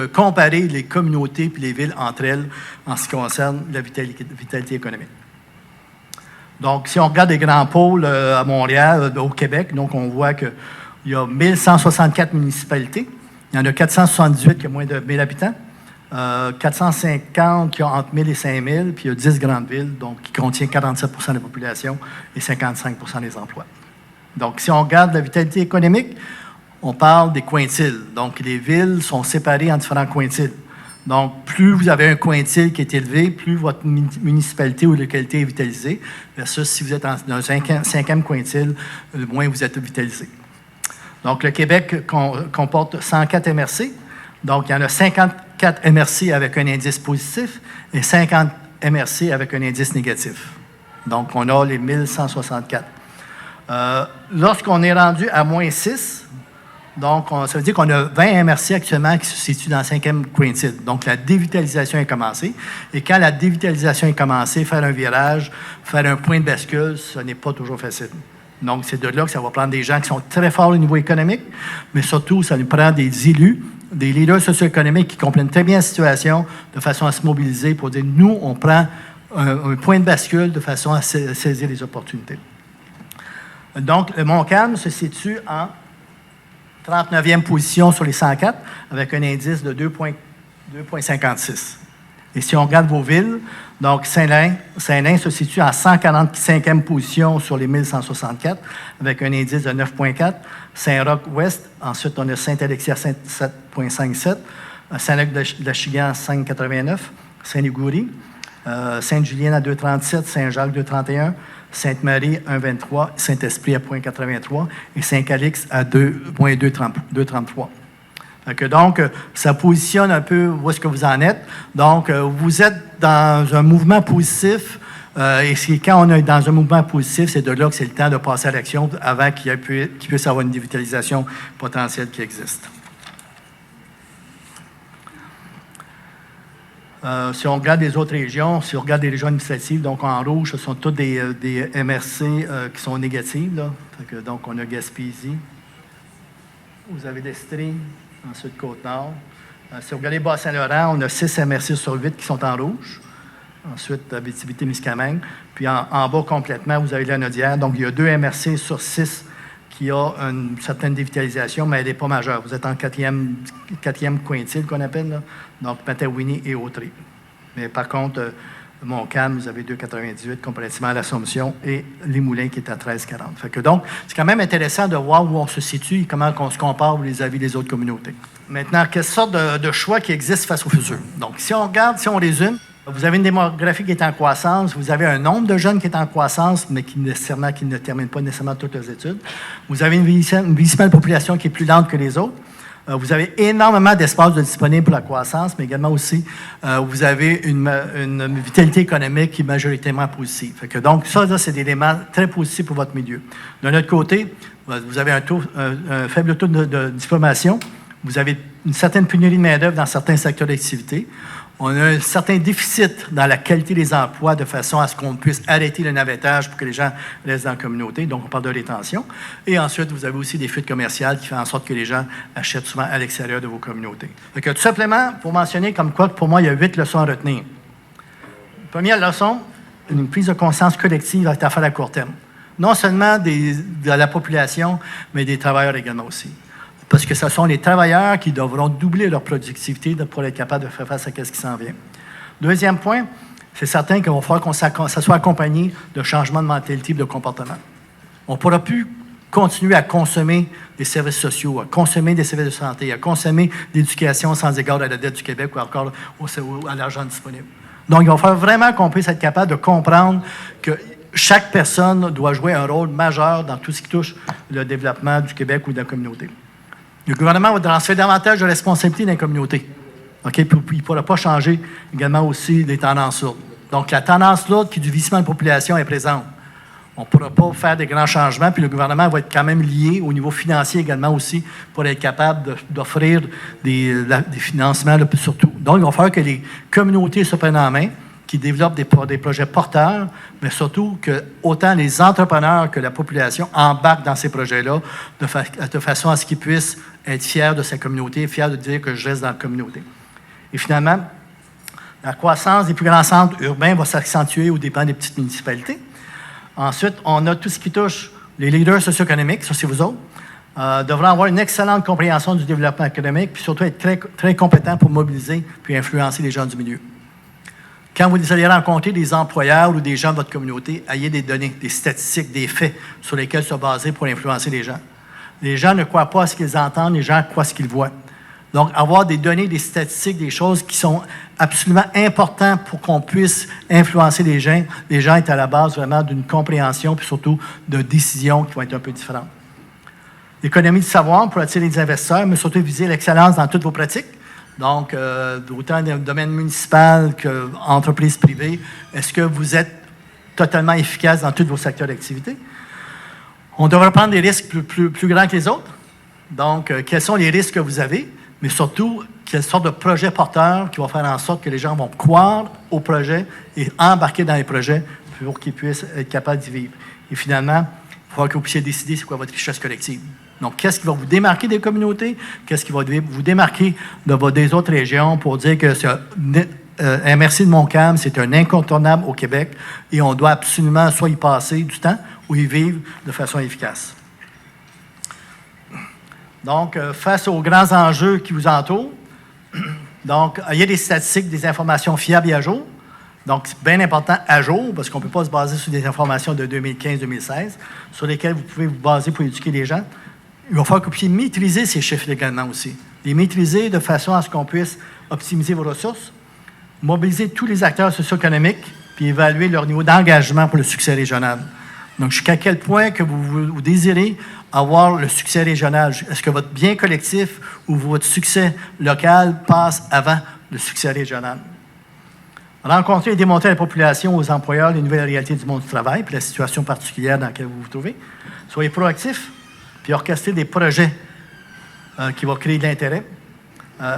comparer les communautés et les villes entre elles en ce qui concerne la vitalité économique. Donc, si on regarde les grands pôles à Montréal, au Québec, donc on voit qu'il y a 1164 municipalités. Il y en a 478 qui ont moins de 1000 habitants. 450 qui ont entre 1000 et 5000, puis il y a 10 grandes villes, donc qui contiennent 47 de la population et 55 des emplois. Donc, si on regarde la vitalité économique, on parle des quintiles. Donc, les villes sont séparées en différents quintiles. Donc, plus vous avez un quintile qui est élevé, plus votre municipalité ou localité est vitalisée, versus si vous êtes dans un 5e quintile, moins vous êtes vitalisé. Donc, le Québec comporte 104 MRC. Donc, il y en a 54 MRC avec un indice positif et 50 MRC avec un indice négatif. Donc, on a les 1164. Lorsqu'on est rendu à moins 6, donc ça veut dire qu'on a 20 MRC actuellement qui se situent dans le 5e quintile. Donc, la dévitalisation est commencée. Et quand la dévitalisation est commencée, faire un virage, faire un point de bascule, ce n'est pas toujours facile. Donc, c'est de là que ça va prendre des gens qui sont très forts au niveau économique, mais surtout, ça nous prend des élus, des leaders socio-économiques qui comprennent très bien la situation de façon à se mobiliser pour dire, nous, on prend un point de bascule de façon à saisir les opportunités. Donc, le Montcalm se situe en 39e position sur les 104 avec un indice de 2,56. Et si on regarde vos villes, donc Saint-Lin se situe en 145e position sur les 1164 avec un indice de 9,4. Saint-Roch-Ouest, ensuite on a Saint-Alexis à 7,57. Saint-Luc-de-la-Chigan à 5,89. Saint-Liguori, Sainte-Julienne à 2,37. Saint-Jacques 2,31. Sainte-Marie 1,23. Saint-Esprit à 0,83. Et Saint-Calix à 2,33. Donc, ça positionne un peu où est-ce que vous en êtes. Donc, vous êtes dans un mouvement positif. Et quand on est dans un mouvement positif, c'est de là que c'est le temps de passer à l'action avant qu'il puisse y avoir une dévitalisation potentielle qui existe. Si on regarde les autres régions, si on regarde les régions administratives, donc en rouge, ce sont toutes des MRC qui sont négatives. Là. Donc, on a Gaspésie. Vous avez l'Estrie. Ensuite, Côte-Nord. Si vous regardez Bas-Saint-Laurent, on a 6 MRC sur 8 qui sont en rouge. Ensuite, Abitibi-Témiscamingue. Puis en bas complètement, vous avez la Naudière. Donc, il y a 2 MRC sur 6 qui ont une certaine dévitalisation, mais elle n'est pas majeure. Vous êtes en 4e quintile qu'on appelle, là. Donc Matawini et Autry. Mais par contre, Montcalm, vous avez 2,98 comparativement à l'Assomption et Les Moulins qui est à 13,40. Fait que donc, c'est quand même intéressant de voir où on se situe et comment on se compare vis-à-vis des autres communautés. Maintenant, quelle sorte de choix qui existent face au futur? Donc, si on regarde, si on résume, vous avez une démographie qui est en croissance, vous avez un nombre de jeunes qui est en croissance, mais qui ne terminent pas nécessairement toutes leurs études. Vous avez une vieillissement de population qui est plus lente que les autres. Vous avez énormément d'espace disponible pour la croissance, mais également aussi, vous avez une vitalité économique qui est majoritairement positive. Fait que donc, ça, c'est des éléments très positifs pour votre milieu. D'un autre côté, vous avez un faible taux de diplomation. Vous avez une certaine pénurie de main-d'œuvre dans certains secteurs d'activité. On a un certain déficit dans la qualité des emplois de façon à ce qu'on puisse arrêter le navettage pour que les gens restent dans la communauté. Donc, on parle de rétention. Et ensuite, vous avez aussi des fuites commerciales qui font en sorte que les gens achètent souvent à l'extérieur de vos communautés. Donc, tout simplement, pour mentionner comme quoi, pour moi, il y a 8 leçons à retenir. Première leçon, une prise de conscience collective est à faire à court terme. Non seulement de la population, mais des travailleurs également aussi. Parce que ce sont les travailleurs qui devront doubler leur productivité pour être capables de faire face à ce qui s'en vient. Deuxième point, c'est certain qu'il va falloir que ça soit accompagné de changements de mentalité et de comportement. On ne pourra plus continuer à consommer des services sociaux, à consommer des services de santé, à consommer l'éducation sans égard à la dette du Québec ou encore à l'argent disponible. Donc, il va falloir vraiment qu'on puisse être capable de comprendre que chaque personne doit jouer un rôle majeur dans tout ce qui touche le développement du Québec ou de la communauté. Le gouvernement va transférer davantage de responsabilités dans la communauté. Okay? Puis, il ne pourra pas changer également aussi les tendances lourdes. Donc, la tendance lourde qui est du vieillissement de la population est présente. On ne pourra pas faire des grands changements, puis le gouvernement va être quand même lié au niveau financier également aussi pour être capable d'offrir des financements surtout. Donc, il va falloir que les communautés se prennent en main, qui développent des projets porteurs, mais surtout que autant les entrepreneurs que la population embarquent dans ces projets-là de façon à ce qu'ils puissent être fiers de sa communauté, fiers de dire que je reste dans la communauté. Et finalement, la croissance des plus grands centres urbains va s'accentuer aux dépens des petites municipalités. Ensuite, on a tout ce qui touche les leaders socio-économiques, ça c'est vous autres, devront avoir une excellente compréhension du développement économique, puis surtout être très, très compétents pour mobiliser puis influencer les gens du milieu. Quand vous allez rencontrer des employeurs ou des gens de votre communauté, ayez des données, des statistiques, des faits sur lesquels se baser pour influencer les gens. Les gens ne croient pas à ce qu'ils entendent, les gens croient à ce qu'ils voient. Donc, avoir des données, des statistiques, des choses qui sont absolument importantes pour qu'on puisse influencer les gens est à la base vraiment d'une compréhension puis surtout de décisions qui vont être un peu différentes. L'économie du savoir pour attirer les investisseurs, mais surtout viser l'excellence dans toutes vos pratiques. Donc, autant dans le domaine municipal qu'entreprise privée, est-ce que vous êtes totalement efficace dans tous vos secteurs d'activité? On devrait prendre des risques plus grands que les autres. Donc, quels sont les risques que vous avez? Mais surtout, quelle sorte de projet porteur qui va faire en sorte que les gens vont croire au projet et embarquer dans les projets pour qu'ils puissent être capables d'y vivre. Et finalement, il faudra que vous puissiez décider c'est quoi votre richesse collective. Donc, qu'est-ce qui va vous démarquer des communautés? Qu'est-ce qui va vous démarquer des autres régions pour dire que MRC de Montcalm, c'est un incontournable au Québec et on doit absolument soit y passer du temps ou y vivre de façon efficace. Donc, face aux grands enjeux qui vous entourent, donc, il y a des statistiques, des informations fiables et à jour. Donc, c'est bien important à jour, parce qu'on ne peut pas se baser sur des informations de 2015-2016, sur lesquelles vous pouvez vous baser pour éduquer les gens. Il va falloir que vous puissiez maîtriser ces chiffres également aussi. Les maîtriser de façon à ce qu'on puisse optimiser vos ressources, mobiliser tous les acteurs socio-économiques, puis évaluer leur niveau d'engagement pour le succès régional. Donc, jusqu'à quel point que vous désirez avoir le succès régional? Est-ce que votre bien collectif ou votre succès local passe avant le succès régional? Rencontrer et démontrer à la population, aux employeurs, les nouvelles réalités du monde du travail puis la situation particulière dans laquelle vous vous trouvez. Soyez proactifs, puis orchestrez des projets qui vont créer de l'intérêt.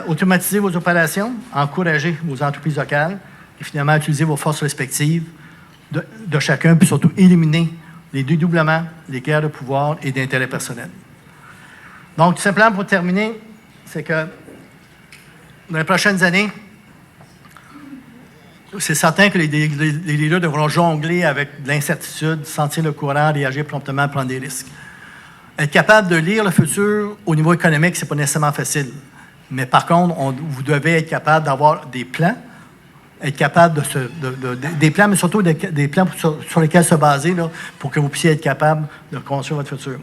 Automatisez vos opérations, encouragez vos entreprises locales et finalement utilisez vos forces respectives de chacun, puis surtout éliminer les dédoublements, les guerres de pouvoir et d'intérêt personnel. Donc, tout simplement, pour terminer, c'est que dans les prochaines années, c'est certain que les leaders devront jongler avec de l'incertitude, sentir le courant, réagir promptement, prendre des risques. Être capable de lire le futur au niveau économique, ce n'est pas nécessairement facile. Mais par contre, vous devez être capable d'avoir des plans, être capable des plans, mais surtout des plans sur lesquels se baser là, pour que vous puissiez être capable de construire votre futur.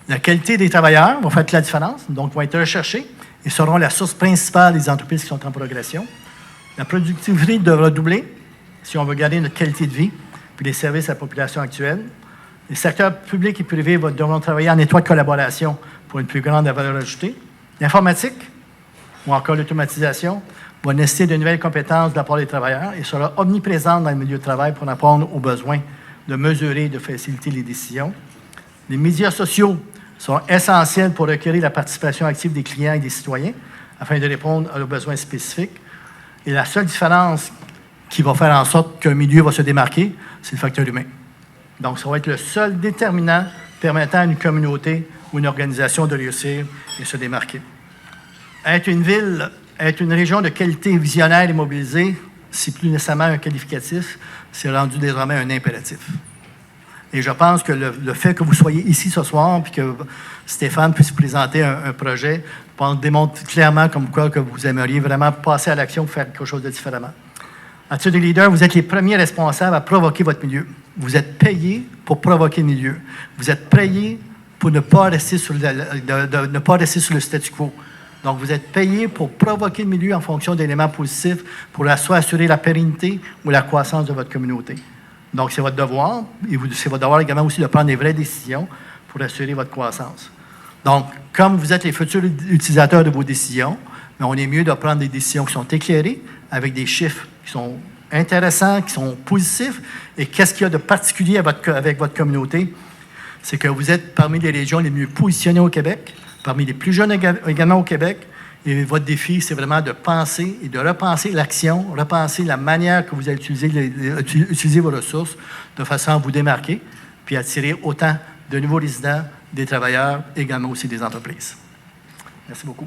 La qualité des travailleurs va faire toute la différence, donc vont être recherchés et seront la source principale des entreprises qui sont en progression. La productivité devra doubler si on veut garder notre qualité de vie puis les services à la population actuelle. Les secteurs publics et privés devront travailler en étroite collaboration pour une plus grande valeur ajoutée. L'informatique ou encore l'automatisation va nécessiter de nouvelles compétences de la part des travailleurs et sera omniprésente dans le milieu de travail pour répondre aux besoins de mesurer et de faciliter les décisions. Les médias sociaux sont essentiels pour recueillir la participation active des clients et des citoyens afin de répondre à leurs besoins spécifiques. Et la seule différence qui va faire en sorte qu'un milieu va se démarquer, c'est le facteur humain. Donc, ça va être le seul déterminant permettant à une communauté ou une organisation de réussir et se démarquer. Être une région de qualité visionnaire et mobilisée, c'est plus nécessairement un qualificatif, c'est rendu désormais un impératif. Et je pense que le fait que vous soyez ici ce soir et que Stéphane puisse vous présenter un projet, démontre clairement comme quoi que vous aimeriez vraiment passer à l'action pour faire quelque chose de différemment. Attitude de leader, vous êtes les premiers responsables à provoquer votre milieu. Vous êtes payé pour provoquer le milieu. Vous êtes payé pour ne pas rester sur ne pas rester sur le statu quo. Donc, vous êtes payé pour provoquer le milieu en fonction d'éléments positifs pour soit assurer la pérennité ou la croissance de votre communauté. Donc, c'est votre devoir, et c'est votre devoir également aussi de prendre des vraies décisions pour assurer votre croissance. Donc, comme vous êtes les futurs utilisateurs de vos décisions, mais on est mieux de prendre des décisions qui sont éclairées, avec des chiffres qui sont intéressants, qui sont positifs. Et qu'est-ce qu'il y a de particulier avec votre communauté? C'est que vous êtes parmi les régions les mieux positionnées au Québec, parmi les plus jeunes également au Québec. Et votre défi, c'est vraiment de penser et de repenser l'action, repenser la manière que vous allez utiliser vos ressources de façon à vous démarquer, puis attirer autant de nouveaux résidents, des travailleurs, également aussi des entreprises. Merci beaucoup.